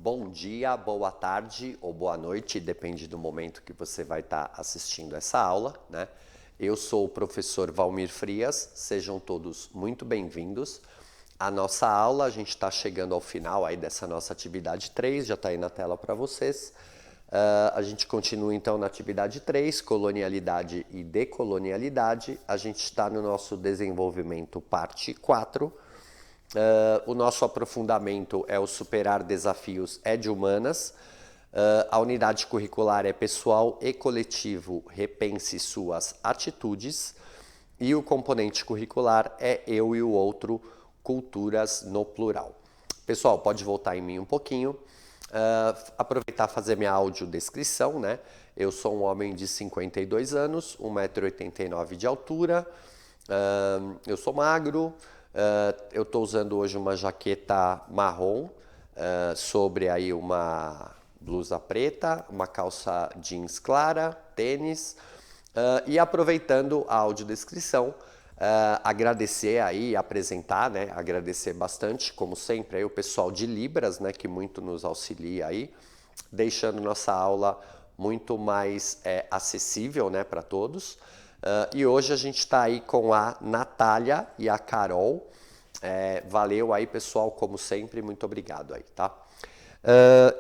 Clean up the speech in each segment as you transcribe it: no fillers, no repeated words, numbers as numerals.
Bom dia, boa tarde ou boa noite, depende do momento que você vai estar assistindo essa aula, né? Eu sou o professor Valmir Frias, sejam todos muito bem-vindos. A nossa aula, a gente está chegando ao final aí dessa nossa atividade 3, já está aí na tela para vocês. A gente continua então na atividade 3, colonialidade e decolonialidade. A gente está no nosso desenvolvimento parte 4. O nosso aprofundamento é o superar desafios ed-humanas. A unidade curricular é pessoal e coletivo, repense suas atitudes. E o componente curricular é eu e o outro, culturas no plural. Pessoal, pode voltar em mim um pouquinho. Aproveitar e fazer minha audiodescrição, né? Eu sou um homem de 52 anos, 1,89 m de altura. Eu sou magro. Eu estou usando hoje uma jaqueta marrom sobre aí uma blusa preta, uma calça jeans clara, tênis. E aproveitando a audiodescrição, agradecer aí, apresentar, né? Agradecer bastante, como sempre, aí o pessoal de Libras, né? Que muito nos auxilia aí, deixando nossa aula muito mais acessível, né? Para todos. E hoje a gente está aí com a Natália e a Carol. Valeu aí, pessoal, como sempre, muito obrigado aí, tá?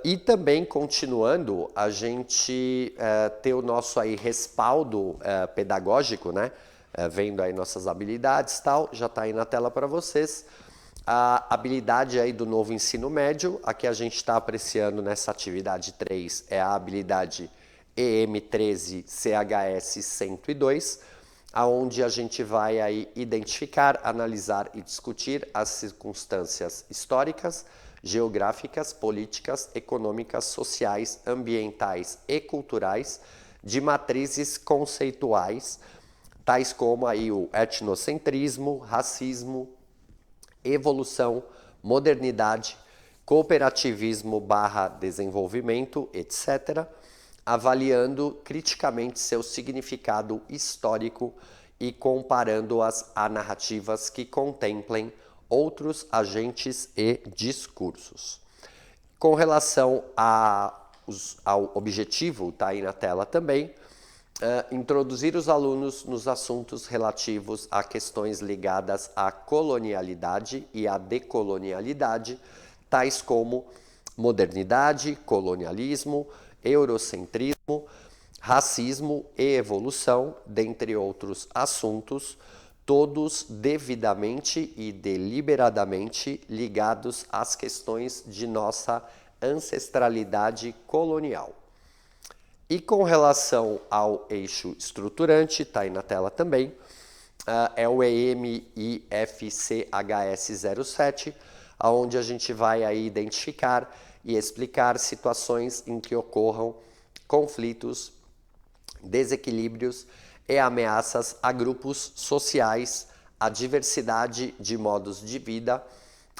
E também, continuando, a gente ter o nosso aí respaldo pedagógico, né? Vendo aí nossas habilidades e tal, já está aí na tela para vocês. A habilidade aí do novo ensino médio, a que a gente está apreciando nessa atividade 3 é a habilidade EM13 CHS 102, aonde a gente vai aí identificar, analisar e discutir as circunstâncias históricas, geográficas, políticas, econômicas, sociais, ambientais e culturais de matrizes conceituais, tais como aí o etnocentrismo, racismo, evolução, modernidade, cooperativismo / desenvolvimento, etc., avaliando criticamente seu significado histórico e comparando-as a narrativas que contemplem outros agentes e discursos. Com relação ao objetivo, está aí na tela também, introduzir os alunos nos assuntos relativos a questões ligadas à colonialidade e à decolonialidade, tais como modernidade, colonialismo, eurocentrismo, racismo e evolução, dentre outros assuntos, todos devidamente e deliberadamente ligados às questões de nossa ancestralidade colonial. E com relação ao eixo estruturante, está aí na tela também, é o EMIFCHS07, onde a gente vai aí identificar e explicar situações em que ocorram conflitos, desequilíbrios e ameaças a grupos sociais, à diversidade de modos de vida,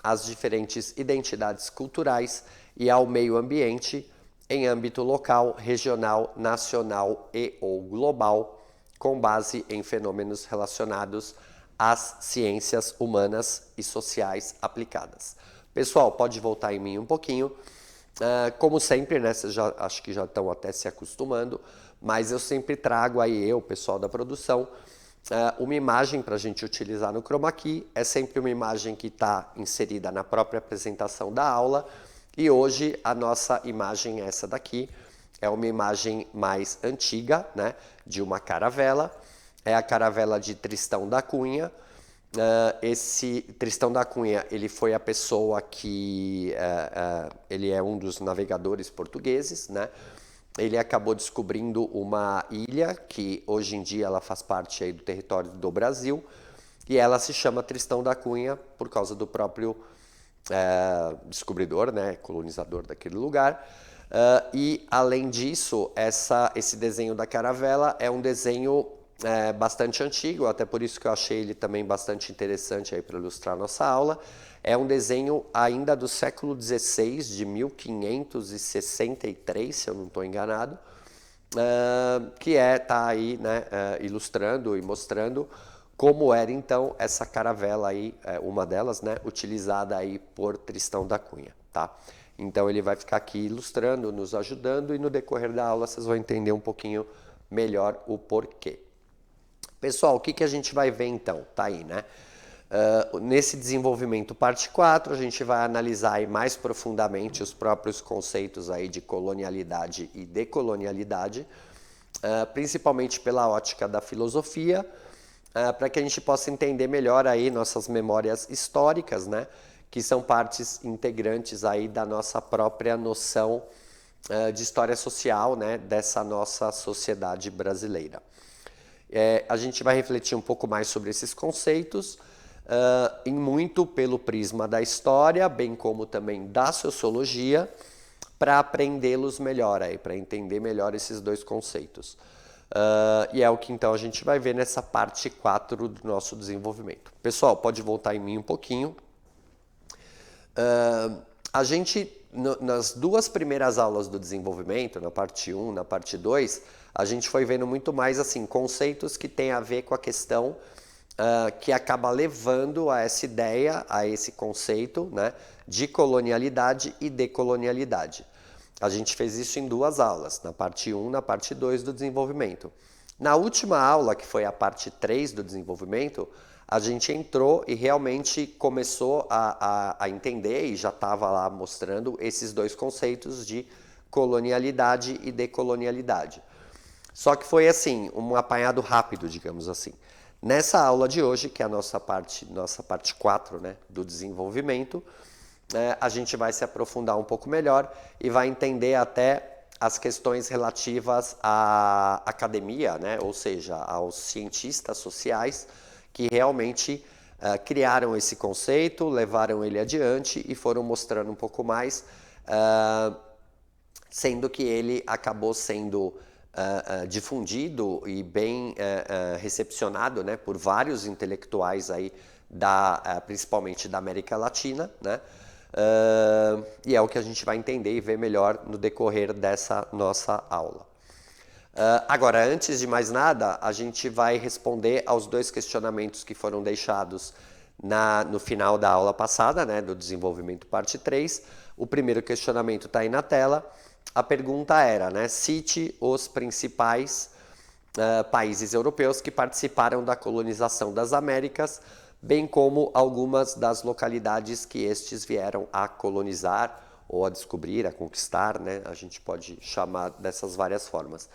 às diferentes identidades culturais e ao meio ambiente em âmbito local, regional, nacional e ou global, com base em fenômenos relacionados às ciências humanas e sociais aplicadas. Pessoal, pode voltar em mim um pouquinho. Como sempre, né, vocês acho que já estão até se acostumando, mas eu sempre trago aí, o pessoal da produção, uma imagem para a gente utilizar no Chroma Key. É sempre uma imagem que está inserida na própria apresentação da aula. E hoje a nossa imagem é essa daqui. É uma imagem mais antiga, né, de uma caravela. É a caravela de Tristão da Cunha. Esse Tristão da Cunha, ele foi a pessoa que ele é um dos navegadores portugueses, né? Ele acabou descobrindo uma ilha que hoje em dia ela faz parte aí do território do Brasil e ela se chama Tristão da Cunha por causa do próprio descobridor, né, colonizador daquele lugar. E além disso, esse desenho da caravela é um desenho bastante antigo, até por isso que eu achei ele também bastante interessante aí para ilustrar a nossa aula. É um desenho ainda do século XVI, de 1563, se eu não estou enganado, que está aí, né, ilustrando e mostrando como era então essa caravela aí, uma delas, né, utilizada aí por Tristão da Cunha, tá? Então ele vai ficar aqui ilustrando, nos ajudando, e no decorrer da aula vocês vão entender um pouquinho melhor o porquê. Pessoal, o que a gente vai ver então? Tá aí, né? Nesse desenvolvimento parte 4, a gente vai analisar aí mais profundamente os próprios conceitos aí de colonialidade e decolonialidade, principalmente pela ótica da filosofia, para que a gente possa entender melhor aí nossas memórias históricas, né? Que são partes integrantes aí da nossa própria noção de história social, né? Dessa nossa sociedade brasileira. A gente vai refletir um pouco mais sobre esses conceitos, em muito pelo prisma da história, bem como também da sociologia, para aprendê-los melhor, para entender melhor esses dois conceitos. E é o que então a gente vai ver nessa parte 4 do nosso desenvolvimento. Pessoal, pode voltar em mim um pouquinho. A gente, nas duas primeiras aulas do desenvolvimento, na parte 1, na parte 2, a gente foi vendo muito mais assim conceitos que têm a ver com a questão que acaba levando a essa ideia, a esse conceito, né, de colonialidade e decolonialidade. A gente fez isso em duas aulas, na parte 1 e na parte 2 do desenvolvimento. Na última aula, que foi a parte 3 do desenvolvimento, a gente entrou e realmente começou a entender, e já estava lá mostrando, esses dois conceitos de colonialidade e decolonialidade. Só que foi assim, um apanhado rápido, digamos assim. Nessa aula de hoje, que é a nossa parte 4, né, do desenvolvimento, a gente vai se aprofundar um pouco melhor e vai entender até as questões relativas à academia, né, ou seja, aos cientistas sociais que realmente criaram esse conceito, levaram ele adiante e foram mostrando um pouco mais, sendo que ele acabou sendo difundido e bem recepcionado, né, por vários intelectuais aí principalmente da América Latina, né, e é o que a gente vai entender e ver melhor no decorrer dessa nossa aula. Agora, antes de mais nada, a gente vai responder aos dois questionamentos que foram deixados no final da aula passada, né, do desenvolvimento parte 3. O primeiro questionamento está aí na tela. A pergunta era, né, cite os principais países europeus que participaram da colonização das Américas, bem como algumas das localidades que estes vieram a colonizar ou a descobrir, a conquistar, né? A gente pode chamar dessas várias formas.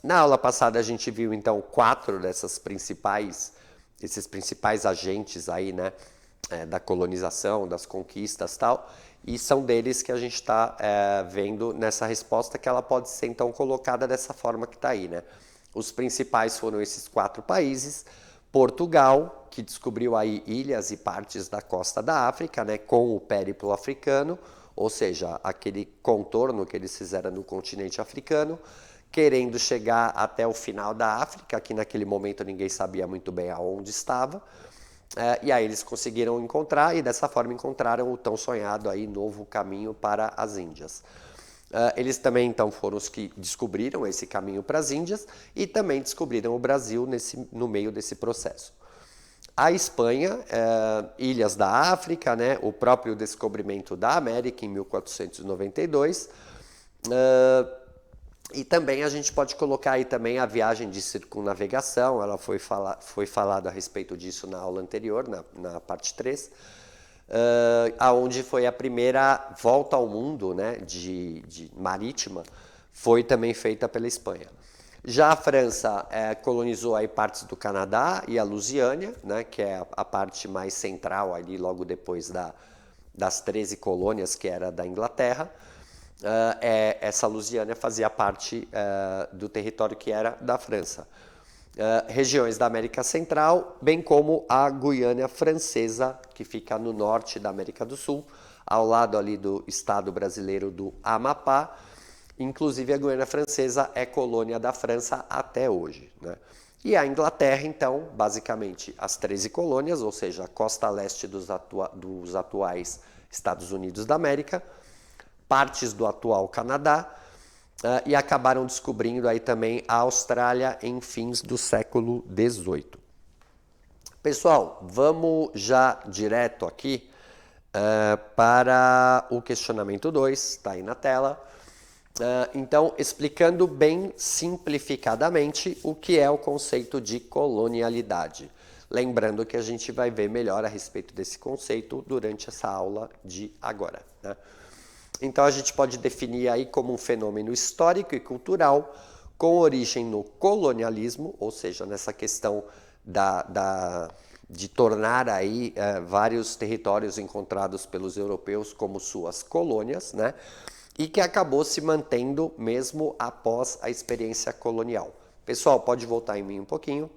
Na aula passada a gente viu então 4 desses principais agentes aí, né, da colonização, das conquistas e tal, e são deles que a gente está vendo nessa resposta, que ela pode ser então colocada dessa forma que está aí, né? Os principais foram esses 4 países: Portugal, que descobriu aí ilhas e partes da costa da África, né, com o périplo africano, ou seja, aquele contorno que eles fizeram no continente africano, querendo chegar até o final da África, que naquele momento ninguém sabia muito bem aonde estava. E aí eles conseguiram encontrar, e dessa forma encontraram o tão sonhado aí novo caminho para as Índias. Eles também então foram os que descobriram esse caminho para as Índias e também descobriram o Brasil no meio desse processo. A Espanha, ilhas da África, né, o próprio descobrimento da América em 1492, e também a gente pode colocar aí também a viagem de circunnavegação. Ela foi falado a respeito disso na aula anterior, na parte 3, aonde foi a primeira volta ao mundo, né, de marítima, foi também feita pela Espanha. Já a França colonizou aí partes do Canadá e a Lusiânia, né, que é a parte mais central ali, logo depois das 13 colônias que era da Inglaterra. Essa Lusiânia fazia parte do território que era da França. Regiões da América Central, bem como a Guiana Francesa, que fica no norte da América do Sul, ao lado ali do estado brasileiro do Amapá. Inclusive a Guiana Francesa é colônia da França até hoje, né? E a Inglaterra, então, basicamente as 13 colônias, ou seja, a costa leste dos atuais Estados Unidos da América, partes do atual Canadá, e acabaram descobrindo aí também a Austrália em fins do século XVIII. Pessoal, vamos já direto aqui para o questionamento 2, está aí na tela. Então, explicando bem simplificadamente o que é o conceito de colonialidade. Lembrando que a gente vai ver melhor a respeito desse conceito durante essa aula de agora, né? Então, a gente pode definir aí como um fenômeno histórico e cultural com origem no colonialismo, ou seja, nessa questão de tornar aí vários territórios encontrados pelos europeus como suas colônias, né? E que acabou se mantendo mesmo após a experiência colonial. Pessoal, pode voltar em mim um pouquinho.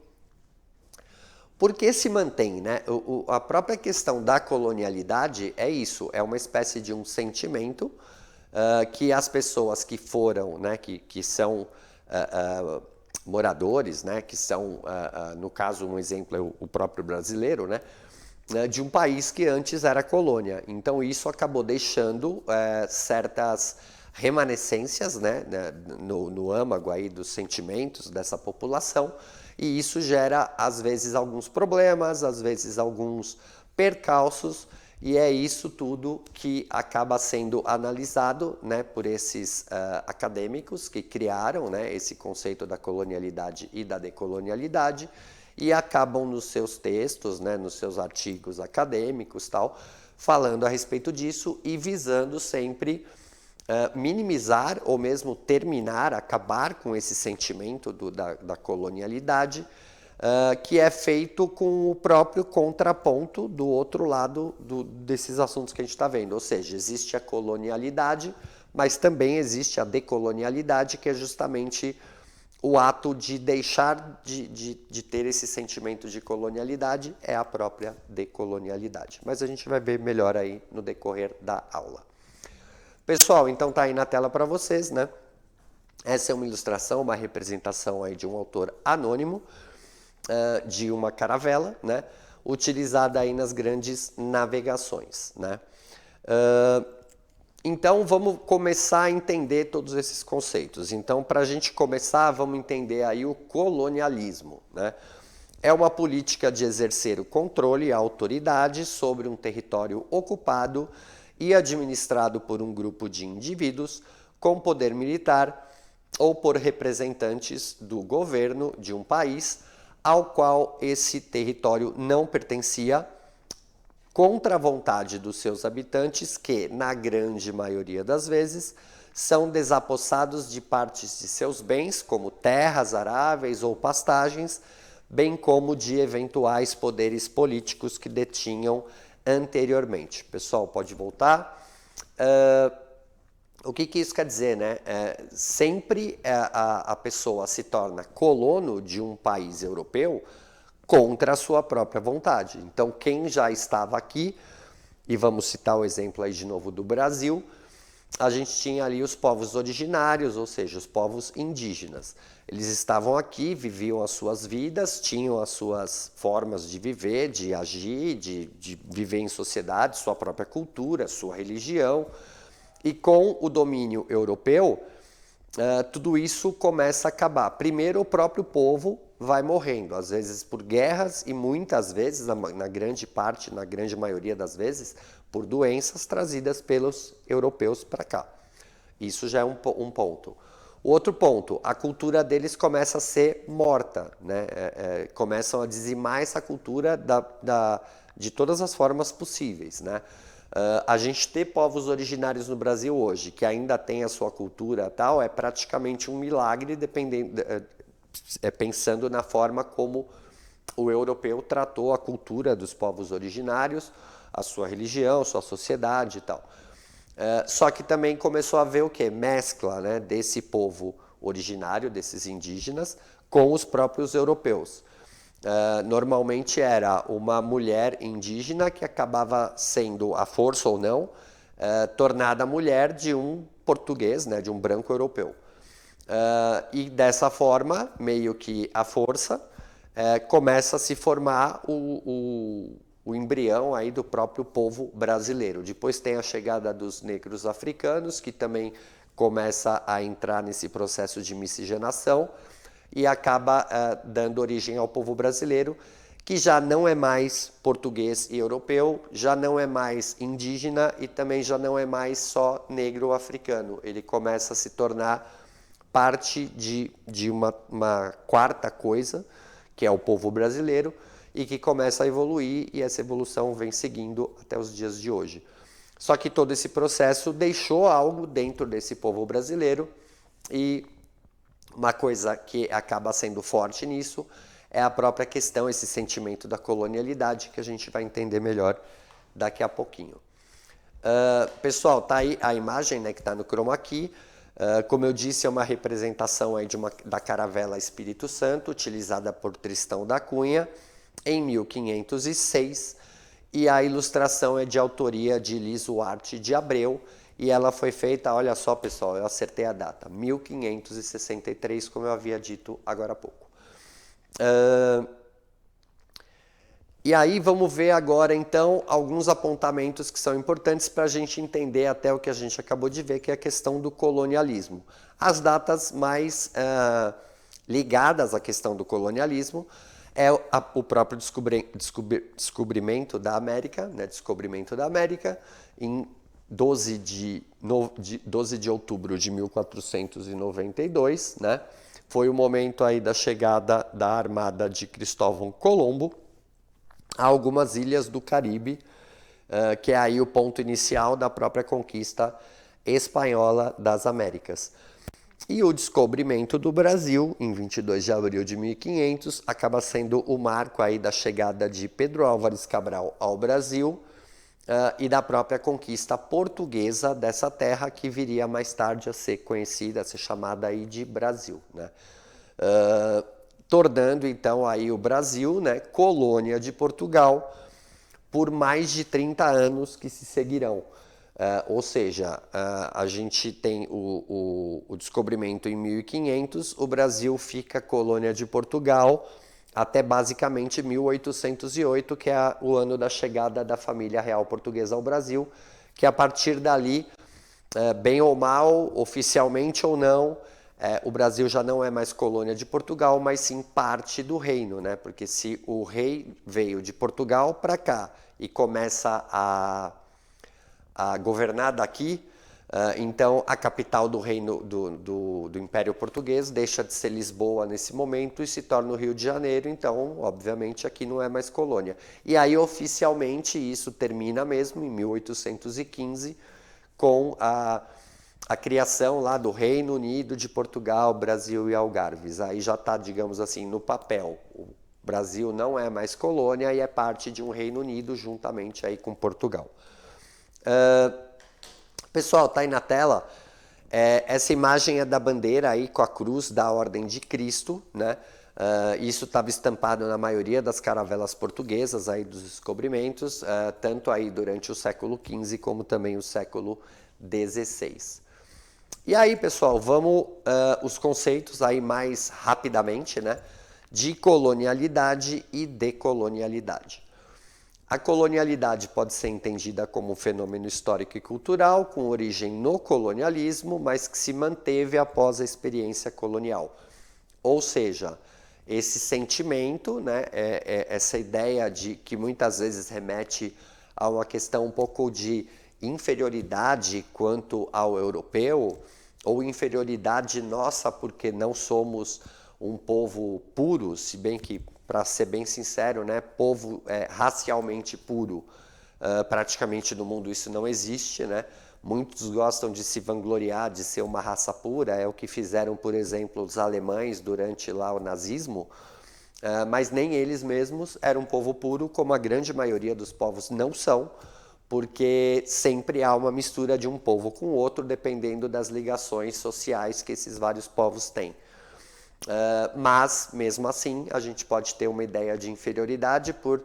Por que se mantém, né? A própria questão da colonialidade é isso, é uma espécie de um sentimento que as pessoas que foram, né, que são moradores, né, que são, no caso, um exemplo é o próprio brasileiro, né, de um país que antes era colônia. Então isso acabou deixando certas remanescências, né, no âmago aí dos sentimentos dessa população, e isso gera às vezes alguns problemas, às vezes alguns percalços, e é isso tudo que acaba sendo analisado, né, por esses acadêmicos que criaram, né, esse conceito da colonialidade e da decolonialidade, e acabam nos seus textos, né, nos seus artigos acadêmicos, tal, falando a respeito disso e visando sempre minimizar ou mesmo terminar, acabar com esse sentimento da colonialidade, que é feito com o próprio contraponto do outro lado desses assuntos que a gente está vendo. Ou seja, existe a colonialidade, mas também existe a decolonialidade, que é justamente o ato de deixar de ter esse sentimento de colonialidade, é a própria decolonialidade. Mas a gente vai ver melhor aí no decorrer da aula. Pessoal, então tá aí na tela para vocês, né? Essa é uma ilustração, uma representação aí de um autor anônimo, de uma caravela, né? Utilizada aí nas grandes navegações, né? Então, vamos começar a entender todos esses conceitos. Então, para a gente começar, vamos entender aí o colonialismo, né? É uma política de exercer o controle e a autoridade sobre um território ocupado e administrado por um grupo de indivíduos com poder militar ou por representantes do governo de um país ao qual esse território não pertencia, contra a vontade dos seus habitantes, que, na grande maioria das vezes, são desapossados de partes de seus bens, como terras aráveis ou pastagens, bem como de eventuais poderes políticos que detinham anteriormente. Pessoal, pode voltar. O que isso quer dizer, né? Sempre a pessoa se torna colono de um país europeu contra a sua própria vontade. Então, quem já estava aqui, e vamos citar o exemplo aí de novo do Brasil, a gente tinha ali os povos originários, ou seja, os povos indígenas. Eles estavam aqui, viviam as suas vidas, tinham as suas formas de viver, de agir, de viver em sociedade, sua própria cultura, sua religião. E com o domínio europeu, tudo isso começa a acabar. Primeiro, o próprio povo vai morrendo, às vezes por guerras e muitas vezes, na grande parte, na grande maioria das vezes, por doenças trazidas pelos europeus para cá. Isso já é um ponto. O outro ponto, a cultura deles começa a ser morta, né? Começam a dizimar essa cultura de todas as formas possíveis, né? A gente ter povos originários no Brasil hoje, que ainda tem a sua cultura tal, é praticamente um milagre, pensando na forma como o europeu tratou a cultura dos povos originários, a sua religião, sua sociedade e tal. Só que também começou a haver o quê? Mescla, né, desse povo originário, desses indígenas, com os próprios europeus. Normalmente era uma mulher indígena que acabava sendo, à força ou não, tornada mulher de um português, né, de um branco europeu. E dessa forma, meio que à força, começa a se formar o embrião aí do próprio povo brasileiro. Depois tem a chegada dos negros africanos, que também começa a entrar nesse processo de miscigenação, e acaba dando origem ao povo brasileiro, que já não é mais português e europeu, já não é mais indígena e também já não é mais só negro ou africano. Ele começa a se tornar parte de uma quarta coisa, que é o povo brasileiro, e que começa a evoluir, e essa evolução vem seguindo até os dias de hoje. Só que todo esse processo deixou algo dentro desse povo brasileiro, e uma coisa que acaba sendo forte nisso é a própria questão, esse sentimento da colonialidade, que a gente vai entender melhor daqui a pouquinho. Pessoal, tá aí a imagem, né, que está no chroma key. Como eu disse, é uma representação aí da caravela Espírito Santo, utilizada por Tristão da Cunha, em 1506, e a ilustração é de autoria de Liso Arte de Abreu, e ela foi feita, olha só pessoal, eu acertei a data, 1563, como eu havia dito agora há pouco. E aí vamos ver agora então alguns apontamentos que são importantes para a gente entender até o que a gente acabou de ver, que é a questão do colonialismo. As datas mais ligadas à questão do colonialismo é o próprio descobrimento da América, né, descobrimento da América, em 12 de outubro de 1492, né? Foi o momento aí da chegada da armada de Cristóvão Colombo a algumas ilhas do Caribe, que é aí o ponto inicial da própria conquista espanhola das Américas. E o descobrimento do Brasil, em 22 de abril de 1500, acaba sendo o marco aí da chegada de Pedro Álvares Cabral ao Brasil, e da própria conquista portuguesa dessa terra, que viria mais tarde a ser conhecida, a ser chamada aí de Brasil, né? Tornando então aí o Brasil, né, colônia de Portugal por mais de 30 anos que se seguirão. Ou seja, a gente tem o descobrimento em 1500, o Brasil fica colônia de Portugal até basicamente 1808, que é o ano da chegada da família real portuguesa ao Brasil, que a partir dali, bem ou mal, oficialmente ou não, o Brasil já não é mais colônia de Portugal, mas sim parte do reino, né? Porque se o rei veio de Portugal para cá e começa a governar daqui, então a capital do reino do Império Português deixa de ser Lisboa nesse momento e se torna o Rio de Janeiro, então obviamente aqui não é mais colônia. E aí oficialmente isso termina mesmo em 1815 com a criação lá do Reino Unido de Portugal, Brasil e Algarves. Aí já está, digamos assim, no papel. O Brasil não é mais colônia e é parte de um Reino Unido juntamente aí com Portugal. Pessoal, tá aí na tela. Essa imagem é da bandeira aí com a cruz da Ordem de Cristo, né? Isso estava estampado na maioria das caravelas portuguesas aí dos descobrimentos, tanto aí durante o século XV como também o século XVI. E aí, pessoal, vamos os conceitos aí mais rapidamente, né? De colonialidade e decolonialidade. A colonialidade pode ser entendida como um fenômeno histórico e cultural com origem no colonialismo, mas que se manteve após a experiência colonial. Ou seja, esse sentimento, né, essa ideia de que muitas vezes remete a uma questão um pouco de inferioridade quanto ao europeu, ou inferioridade nossa porque não somos um povo puro, se bem que, para ser bem sincero, né, povo racialmente puro, praticamente no mundo isso não existe, né? Muitos gostam de se vangloriar de ser uma raça pura, é o que fizeram, por exemplo, os alemães durante lá o nazismo, mas nem eles mesmos eram um povo puro, como a grande maioria dos povos não são, porque sempre há uma mistura de um povo com o outro, dependendo das ligações sociais que esses vários povos têm. Mas, mesmo assim, a gente pode ter uma ideia de inferioridade por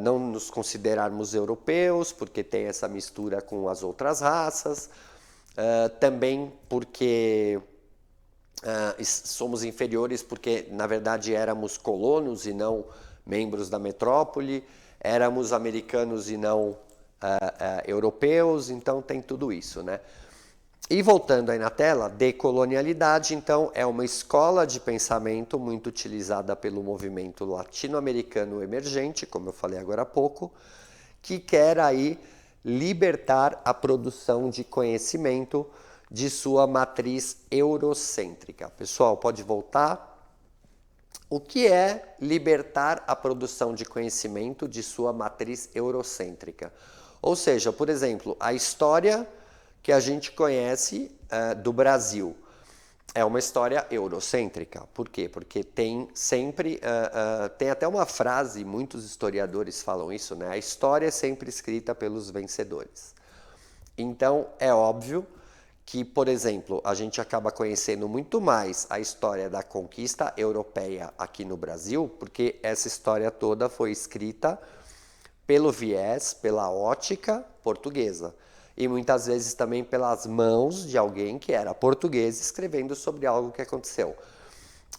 não nos considerarmos europeus, porque tem essa mistura com as outras raças, também porque somos inferiores porque, na verdade, éramos colonos e não membros da metrópole, éramos americanos e não europeus, então tem tudo isso, né? E voltando aí na tela, decolonialidade, então, é uma escola de pensamento muito utilizada pelo movimento latino-americano emergente, como eu falei agora há pouco, que quer aí libertar a produção de conhecimento de sua matriz eurocêntrica. Pessoal, pode voltar? O que é libertar a produção de conhecimento de sua matriz eurocêntrica? Ou seja, por exemplo, a história que a gente conhece do Brasil é uma história eurocêntrica. Por quê? Porque tem sempre, tem até uma frase, muitos historiadores falam isso, né? A história é sempre escrita pelos vencedores. Então, é óbvio que, por exemplo, a gente acaba conhecendo muito mais a história da conquista europeia aqui no Brasil, porque essa história toda foi escrita pelo viés, pela ótica portuguesa. E muitas vezes também pelas mãos de alguém que era português escrevendo sobre algo que aconteceu.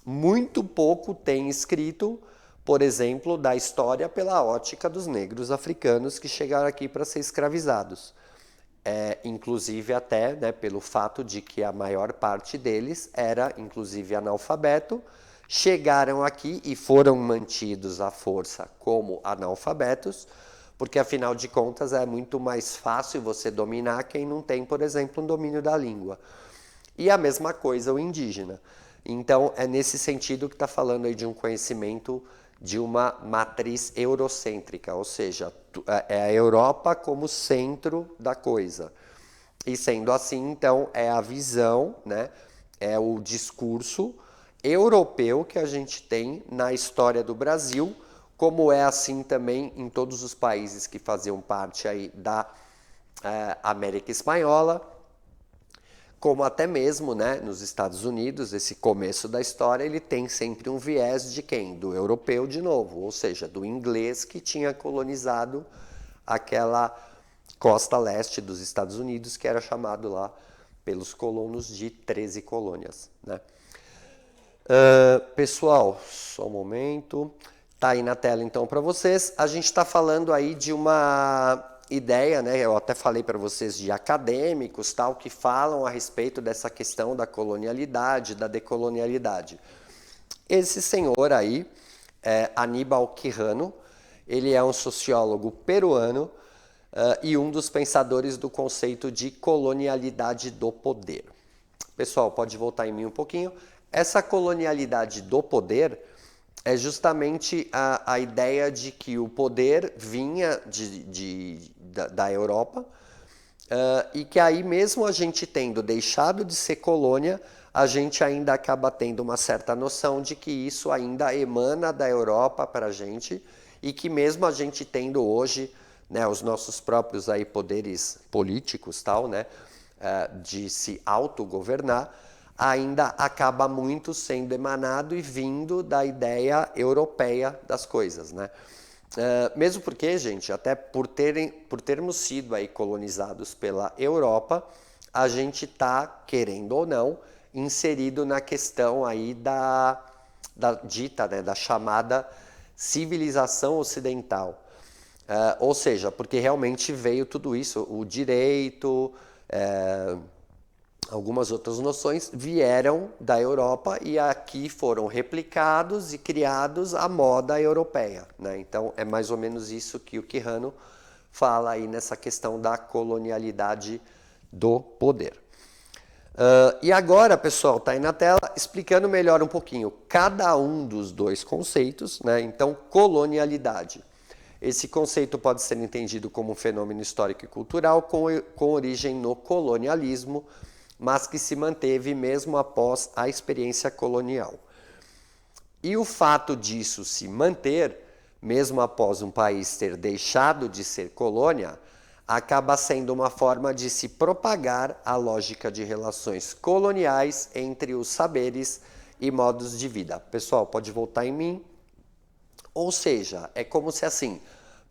Muito pouco tem escrito, por exemplo, da história pela ótica dos negros africanos que chegaram aqui para ser escravizados. Inclusive até, né, pelo fato de que a maior parte deles era, inclusive, analfabeto, chegaram aqui e foram mantidos à força como analfabetos, porque afinal de contas é muito mais fácil você dominar quem não tem, por exemplo, um domínio da língua. E a mesma coisa o indígena. Então é nesse sentido que está falando aí de um conhecimento de uma matriz eurocêntrica, ou seja, é a Europa como centro da coisa. E sendo assim, então, é a visão, né, é o discurso europeu que a gente tem na história do Brasil, como é assim também em todos os países que faziam parte aí da América Espanhola, como até mesmo, né, nos Estados Unidos, esse começo da história, ele tem sempre um viés de quem? Do europeu de novo, ou seja, do inglês que tinha colonizado aquela costa leste dos Estados Unidos, que era chamado lá pelos colonos de 13 colônias, né? Pessoal, só um momento. Tá aí na tela então para vocês. A gente está falando aí de uma ideia, né? Eu até falei para vocês de acadêmicos, tal, que falam a respeito dessa questão da colonialidade, da decolonialidade. Esse senhor aí, Aníbal Quijano, ele é um sociólogo peruano e um dos pensadores do conceito de colonialidade do poder. Pessoal, pode voltar em mim um pouquinho. Essa colonialidade do poder é justamente a ideia de que o poder vinha da Europa e que aí mesmo a gente tendo deixado de ser colônia, a gente ainda acaba tendo uma certa noção de que isso ainda emana da Europa para a gente e que mesmo a gente tendo hoje, né, os nossos próprios aí poderes políticos, tal, né, de se autogovernar, ainda acaba muito sendo emanado e vindo da ideia europeia das coisas, né? Mesmo porque, gente, até por termos sido aí colonizados pela Europa, a gente está, querendo ou não, inserido na questão aí da dita, né, da chamada civilização ocidental. Ou seja, porque realmente veio tudo isso, o direito, algumas outras noções vieram da Europa e aqui foram replicados e criados à moda europeia, né? Então é mais ou menos isso que o Quijano fala aí nessa questão da colonialidade do poder. E agora, pessoal, está aí na tela explicando melhor um pouquinho cada um dos dois conceitos, né? Então, colonialidade. Esse conceito pode ser entendido como um fenômeno histórico e cultural com origem no colonialismo, mas que se manteve mesmo após a experiência colonial. E o fato disso se manter, mesmo após um país ter deixado de ser colônia, acaba sendo uma forma de se propagar a lógica de relações coloniais entre os saberes e modos de vida. Pessoal, pode voltar em mim? Ou seja, é como se assim,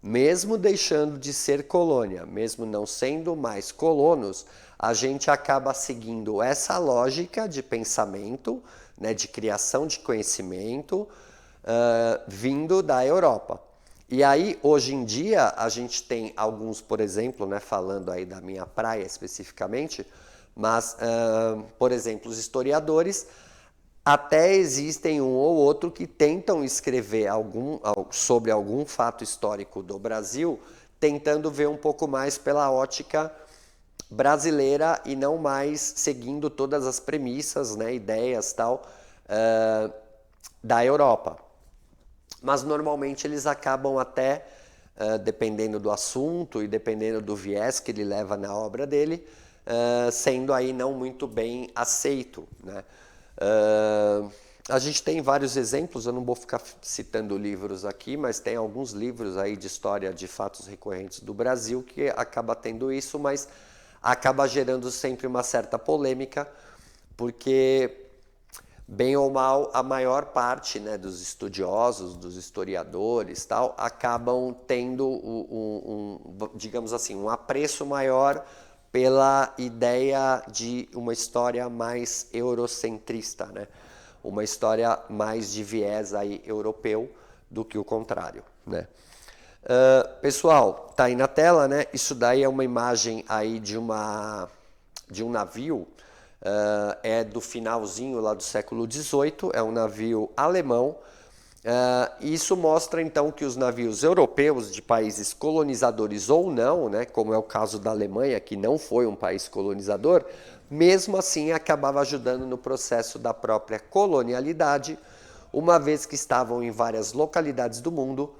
mesmo deixando de ser colônia, mesmo não sendo mais colonos, a gente acaba seguindo essa lógica de pensamento, né, de criação de conhecimento, vindo da Europa. E aí, hoje em dia, a gente tem alguns, por exemplo, né, falando aí da minha praia especificamente, Mas, por exemplo, os historiadores até existem um ou outro que tentam escrever sobre algum fato histórico do Brasil, tentando ver um pouco mais pela ótica brasileira e não mais seguindo todas as premissas, né, ideias tal, da Europa. Mas normalmente eles acabam até, dependendo do assunto e dependendo do viés que ele leva na obra dele, sendo aí não muito bem aceito, né? A gente tem vários exemplos, eu não vou ficar citando livros aqui, mas tem alguns livros aí de história de fatos recorrentes do Brasil que acaba tendo isso, mas acaba gerando sempre uma certa polêmica, porque, bem ou mal, a maior parte, né, dos estudiosos, dos historiadores, tal, acabam tendo digamos assim, um apreço maior pela ideia de uma história mais eurocentrista, né? Uma história mais de viés aí europeu do que o contrário, né? Pessoal, tá aí na tela, né? Isso daí é uma imagem aí de um navio, é do finalzinho lá do século XVIII, é um navio alemão. Isso mostra então que os navios europeus de países colonizadores ou não, né, como é o caso da Alemanha, que não foi um país colonizador, mesmo assim acabava ajudando no processo da própria colonialidade, uma vez que estavam em várias localidades do mundo,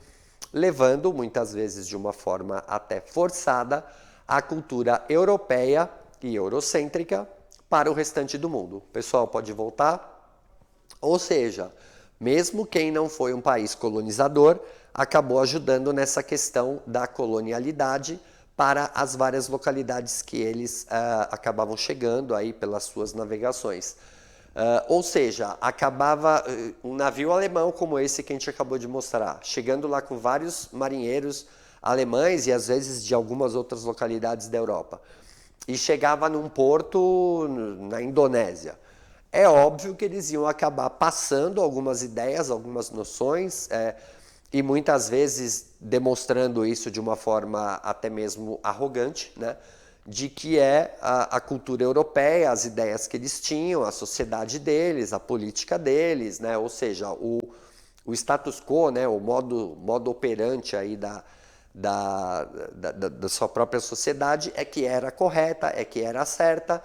levando, muitas vezes de uma forma até forçada, a cultura europeia e eurocêntrica para o restante do mundo. Pessoal, pode voltar? Ou seja, mesmo quem não foi um país colonizador, acabou ajudando nessa questão da colonialidade para as várias localidades que eles acabavam chegando aí pelas suas navegações. Ou seja, acabava um navio alemão como esse que a gente acabou de mostrar, chegando lá com vários marinheiros alemães e às vezes de algumas outras localidades da Europa. E chegava num porto na Indonésia. É óbvio que eles iam acabar passando algumas ideias, algumas noções, e muitas vezes demonstrando isso de uma forma até mesmo arrogante, né? De que é a cultura europeia, as ideias que eles tinham, a sociedade deles, a política deles, né? Ou seja, o status quo, né? O modo operante aí da sua própria sociedade é que era correta, é que era certa,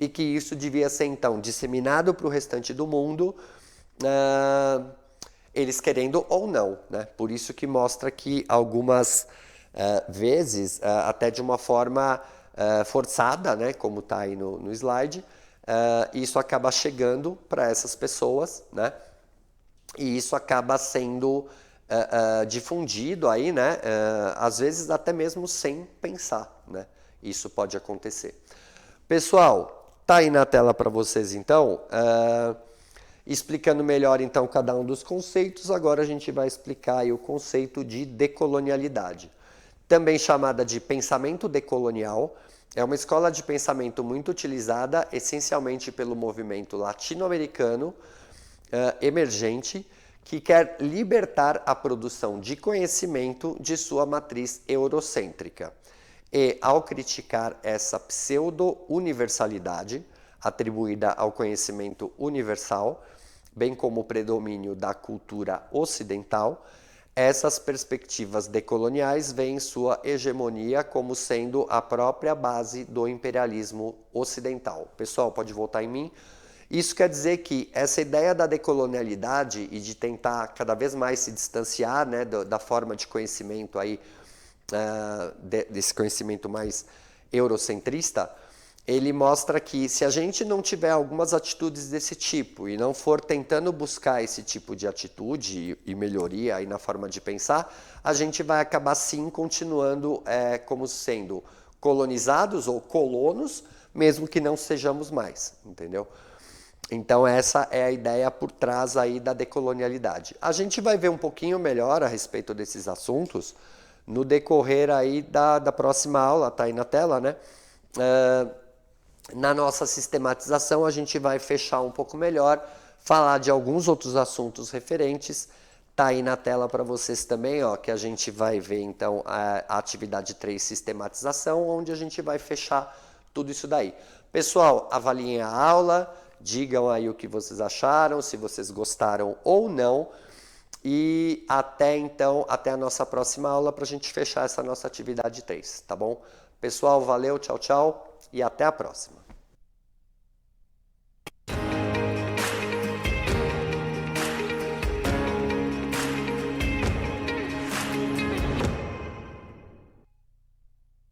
e que isso devia ser, então, disseminado para o restante do mundo, eles querendo ou não, né? Por isso que mostra que algumas vezes, até de uma forma forçada, né? Como está aí no slide, isso acaba chegando para essas pessoas, né? E isso acaba sendo difundido aí, né? Às vezes até mesmo sem pensar, né? Isso pode acontecer. Pessoal, tá aí na tela para vocês então, explicando melhor então cada um dos conceitos. Agora a gente vai explicar aí o conceito de decolonialidade, também chamada de pensamento decolonial. É uma escola de pensamento muito utilizada essencialmente pelo movimento latino-americano emergente, que quer libertar a produção de conhecimento de sua matriz eurocêntrica. E, ao criticar essa pseudo-universalidade atribuída ao conhecimento universal, bem como o predomínio da cultura ocidental, essas perspectivas decoloniais veem sua hegemonia como sendo a própria base do imperialismo ocidental. Pessoal, pode voltar em mim? Isso quer dizer que essa ideia da decolonialidade e de tentar cada vez mais se distanciar, né, da forma de conhecimento aí, desse conhecimento mais eurocentrista, ele mostra que se a gente não tiver algumas atitudes desse tipo e não for tentando buscar esse tipo de atitude e melhoria aí na forma de pensar, a gente vai acabar sim continuando como sendo colonizados ou colonos, mesmo que não sejamos mais, entendeu? Então essa é a ideia por trás aí da decolonialidade. A gente vai ver um pouquinho melhor a respeito desses assuntos no decorrer aí da próxima aula, tá aí na tela, né? Na nossa sistematização a gente vai fechar um pouco melhor, falar de alguns outros assuntos referentes, tá aí na tela para vocês também, ó, que a gente vai ver então a atividade 3, sistematização, onde a gente vai fechar tudo isso daí. Pessoal, avaliem a aula, digam aí o que vocês acharam, se vocês gostaram ou não. E até então, até a nossa próxima aula para a gente fechar essa nossa atividade 3, tá bom? Pessoal, valeu, tchau, tchau e até a próxima.